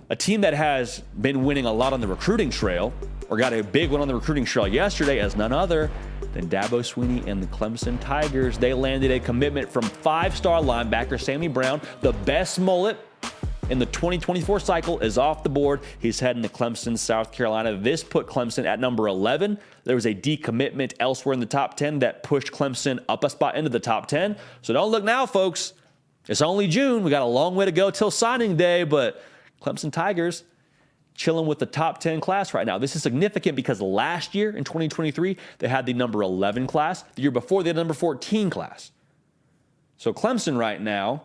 a team that has been winning a lot on the recruiting trail, or got a big one on the recruiting trail yesterday, as none other than Dabo Swinney and the Clemson Tigers. They landed a commitment from 5-star linebacker Sammy Brown. The best mullet in the 2024 cycle is off the board. He's heading to Clemson, South Carolina. This put Clemson at number 11. There was a decommitment elsewhere in the top 10 that pushed Clemson up a spot into the top 10. So don't look now, folks. It's only June. We got a long way to go till signing day, but Clemson Tigers chilling with the top 10 class right now. This is significant because last year in 2023, they had the number 11 class. The year before, they had the number 14 class. So Clemson right now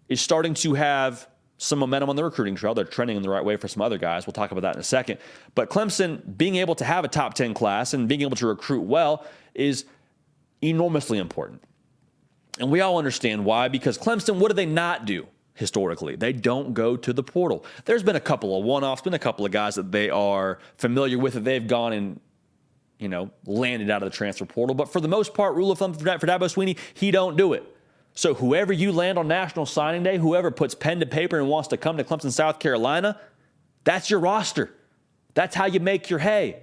is starting to have some momentum on the recruiting trail. They're trending in the right way for some other guys. We'll talk about that in a second. But Clemson being able to have a top 10 class and being able to recruit well is enormously important. And we all understand why, because Clemson, what do they not do historically? They don't go to the portal. There's been a couple of one-offs, been a couple of guys that they are familiar with that they've gone and, landed out of the transfer portal. But for the most part, rule of thumb for Dabo Swinney, he don't do it. So whoever you land on National Signing Day, whoever puts pen to paper and wants to come to Clemson, South Carolina, that's your roster. That's how you make your hay.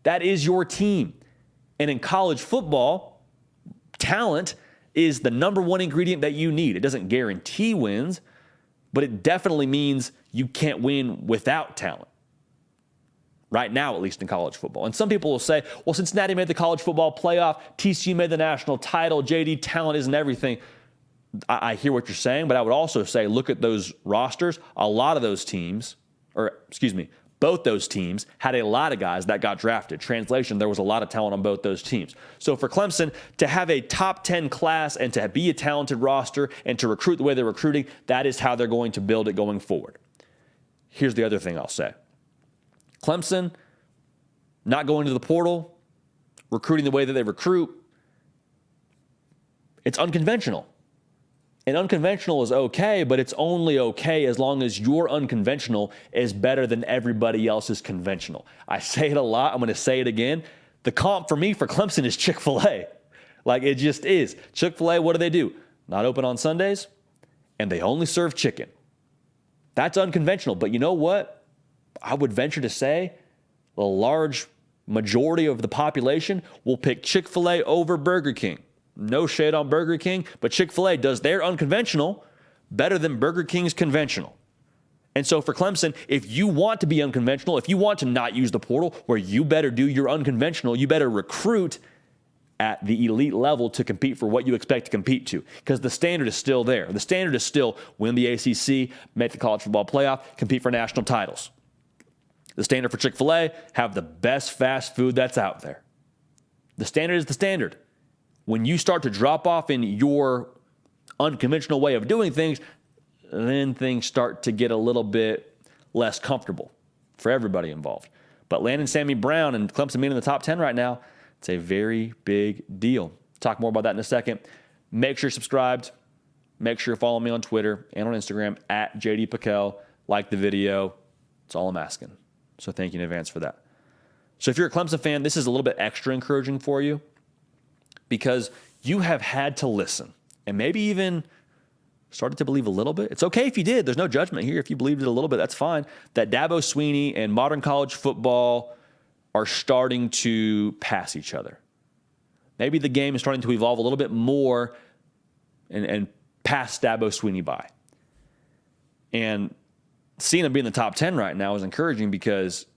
That is your team. And in college football, talent is the number one ingredient that you need. It doesn't guarantee wins, but it definitely means you can't win without talent. Right now, at least in college football. And some people will say, well, Cincinnati made the college football playoff, TCU made the national title, JD, talent isn't everything. I hear what you're saying, but I would also say, look at those rosters. A lot of those teams, both those teams had a lot of guys that got drafted. Translation, there was a lot of talent on both those teams. So for Clemson to have a top 10 class and to be a talented roster and to recruit the way they're recruiting, that is how they're going to build it going forward. Here's the other thing I'll say. Clemson not going to the portal, recruiting the way that they recruit, it's unconventional. And unconventional is okay, but it's only okay as long as your unconventional is better than everybody else's conventional. I say it a lot. I'm going to say it again. The comp for me for Clemson is Chick-fil-A. Like, it just is. Chick-fil-A, what do? Not open on Sundays, and they only serve chicken. That's unconventional. But you know what? I would venture to say the large majority of the population will pick Chick-fil-A over Burger King. No shade on Burger King, but Chick-fil-A does their unconventional better than Burger King's conventional. And so for Clemson, if you want to be unconventional, if you want to not use the portal, where you better do your unconventional, you better recruit at the elite level to compete for what you expect to compete to, because the standard is still there. The standard is still win the ACC, make the college football playoff, compete for national titles. The standard for Chick-fil-A, have the best fast food that's out there. The standard is the standard. When you start to drop off in your unconventional way of doing things, then things start to get a little bit less comfortable for everybody involved. But landing Sammy Brown and Clemson being in the top 10 right now, it's a very big deal. Talk more about that in a second. Make sure you're subscribed. Make sure you're following me on Twitter and on Instagram at JD Piquel. Like the video. That's all I'm asking. So thank you in advance for that. So if you're a Clemson fan, this is a little bit extra encouraging for you, because you have had to listen and maybe even started to believe a little bit. It's okay if you did. There's no judgment here. If you believed it a little bit, that's fine. That Dabo Swinney and modern college football are starting to pass each other. Maybe the game is starting to evolve a little bit more and pass Dabo Swinney by. And seeing him be in the top 10 right now is encouraging, because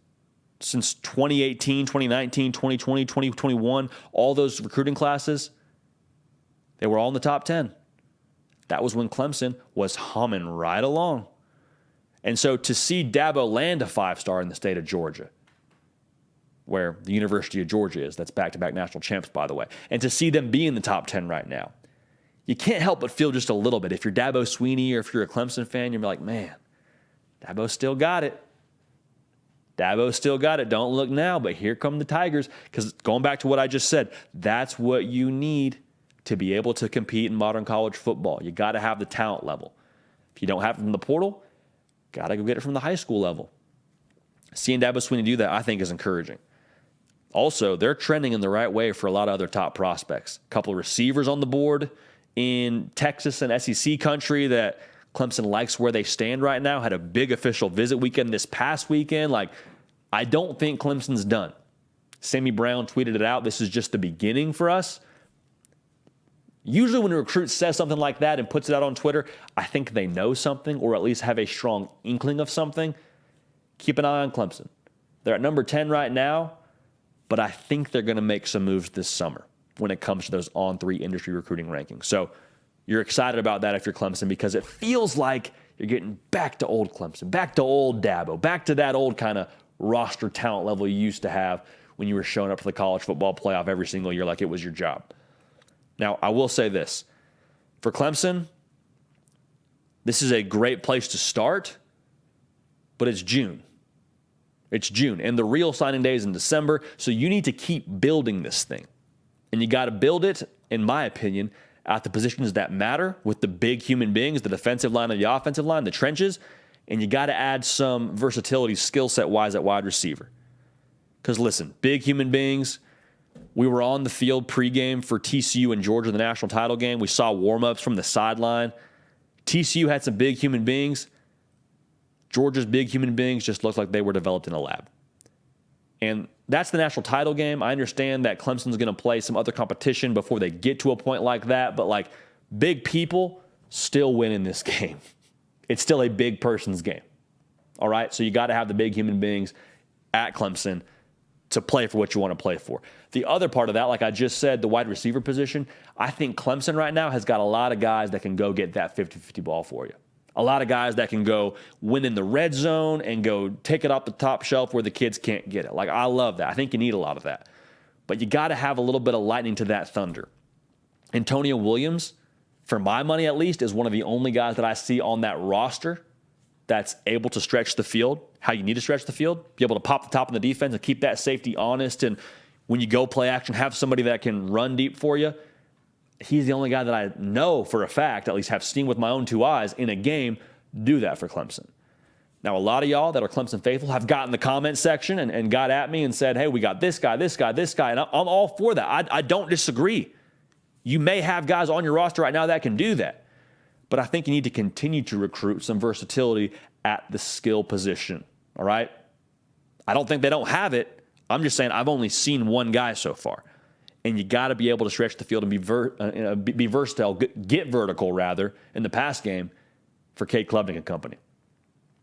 since 2018, 2019, 2020, 2021, all those recruiting classes, they were all in the top 10. That was when Clemson was humming right along. And so to see Dabo land a 5-star in the state of Georgia, where the University of Georgia is, that's back-to-back national champs, by the way, and to see them be in the top 10 right now, you can't help but feel just a little bit. If you're Dabo Swinney or if you're a Clemson fan, you're like, man, Dabo still got it. Dabo still got it. Don't look now, but here come the Tigers. Because going back to what I just said, that's what you need to be able to compete in modern college football. You got to have the talent level. If you don't have it from the portal, got to go get it from the high school level. Seeing Dabo Swinney do that, I think, is encouraging. Also, they're trending in the right way for a lot of other top prospects. A couple of receivers on the board in Texas and SEC country that Clemson likes where they stand right now, had a big official visit weekend this past weekend. Like, I don't think Clemson's done. Sammy Brown tweeted it out. This is just the beginning for us. Usually when a recruit says something like that and puts it out on Twitter, I think they know something or at least have a strong inkling of something. Keep an eye on Clemson. They're at number 10 right now, but I think they're going to make some moves this summer when it comes to those On3 industry recruiting rankings. So you're excited about that if you're Clemson, because it feels like you're getting back to old Clemson, back to old Dabo, back to that old kind of roster talent level you used to have when you were showing up for the college football playoff every single year like it was your job. Now, I will say this. For Clemson, this is a great place to start, but it's June. It's June, and the real signing day is in December, so you need to keep building this thing. And you got to build it, in my opinion, at the positions that matter with the big human beings, the defensive line and the offensive line, the trenches, and you got to add some versatility skill set-wise at wide receiver. Because listen, big human beings, we were on the field pregame for TCU and Georgia, the national title game. We saw warm-ups from the sideline. TCU had some big human beings. Georgia's big human beings just looked like they were developed in a lab. And that's the national title game. I understand that Clemson's going to play some other competition before they get to a point like that, but like big people still win in this game. It's still a big person's game. All right? So you got to have the big human beings at Clemson to play for what you want to play for. The other part of that, like I just said, the wide receiver position, I think Clemson right now has got a lot of guys that can go get that 50-50 ball for you. A lot of guys that can go win in the red zone and go take it off the top shelf where the kids can't get it. Like, I love that. I think you need a lot of that. But you got to have a little bit of lightning to that thunder. Antonio Williams, for my money at least, is one of the only guys that I see on that roster that's able to stretch the field, how you need to stretch the field, be able to pop the top of the defense and keep that safety honest. And when you go play action, have somebody that can run deep for you. He's the only guy that I know for a fact, at least have seen with my own two eyes in a game, do that for Clemson. Now, a lot of y'all that are Clemson faithful have got in the comment section and got at me and said, hey, we got this guy, this guy, this guy. And I'm all for that. I don't disagree. You may have guys on your roster right now that can do that. But I think you need to continue to recruit some versatility at the skill position, all right? I don't think they don't have it. I'm just saying I've only seen one guy so far. And you got to be able to stretch the field and be versatile, get vertical, rather, in the pass game for Cade Klubnik and company.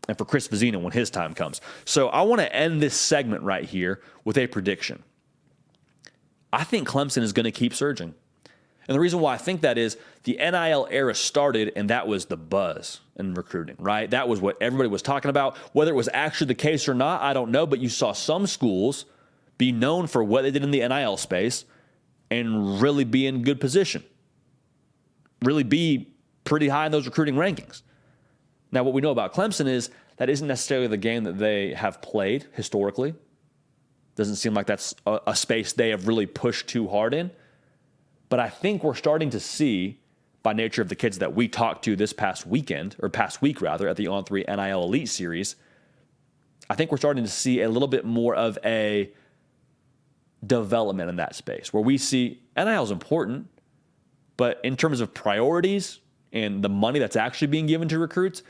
And for Chris Vizina when his time comes. So I want to end this segment right here with a prediction. I think Clemson is going to keep surging. And the reason why I think that is the NIL era started, and that was the buzz in recruiting, right? That was what everybody was talking about. Whether it was actually the case or not, I don't know, but you saw some schools be known for what they did in the NIL space and really be in good position, really be pretty high in those recruiting rankings. Now, what we know about Clemson is that isn't necessarily the game that they have played historically. Doesn't seem like that's a space they have really pushed too hard in. But I think we're starting to see, by nature of the kids that we talked to this past weekend, or past week rather, at the On3 NIL Elite Series, I think we're starting to see a little bit more of a development in that space where we see NIL is important, but in terms of priorities and the money that's actually being given to recruits,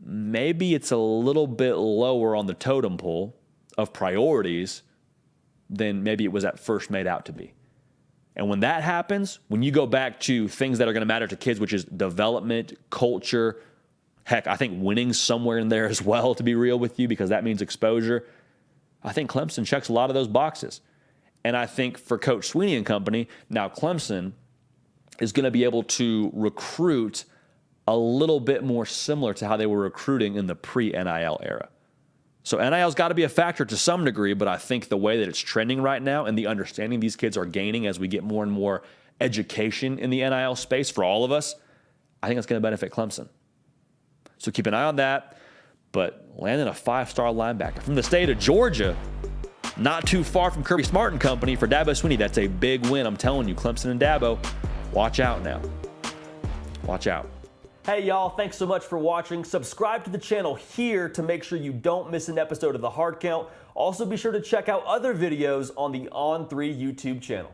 maybe it's a little bit lower on the totem pole of priorities than maybe it was at first made out to be. And when that happens, when you go back to things that are going to matter to kids, which is development, culture, heck, I think winning's somewhere in there as well, to be real with you, because that means exposure. I think Clemson checks a lot of those boxes. And I think for Coach Sweeney and company, now Clemson is going to be able to recruit a little bit more similar to how they were recruiting in the pre-NIL era. So NIL's got to be a factor to some degree, but I think the way that it's trending right now and the understanding these kids are gaining as we get more and more education in the NIL space for all of us, I think it's going to benefit Clemson. So keep an eye on that. But landing a 5-star linebacker from the state of Georgia, not too far from Kirby Smart and company, for Dabo Sweeney, that's a big win. I'm telling you, Clemson and Dabo, watch out now. Watch out. Hey y'all, thanks so much for watching. Subscribe to the channel here to make sure you don't miss an episode of The Hard Count. Also be sure to check out other videos on the On3 YouTube channel.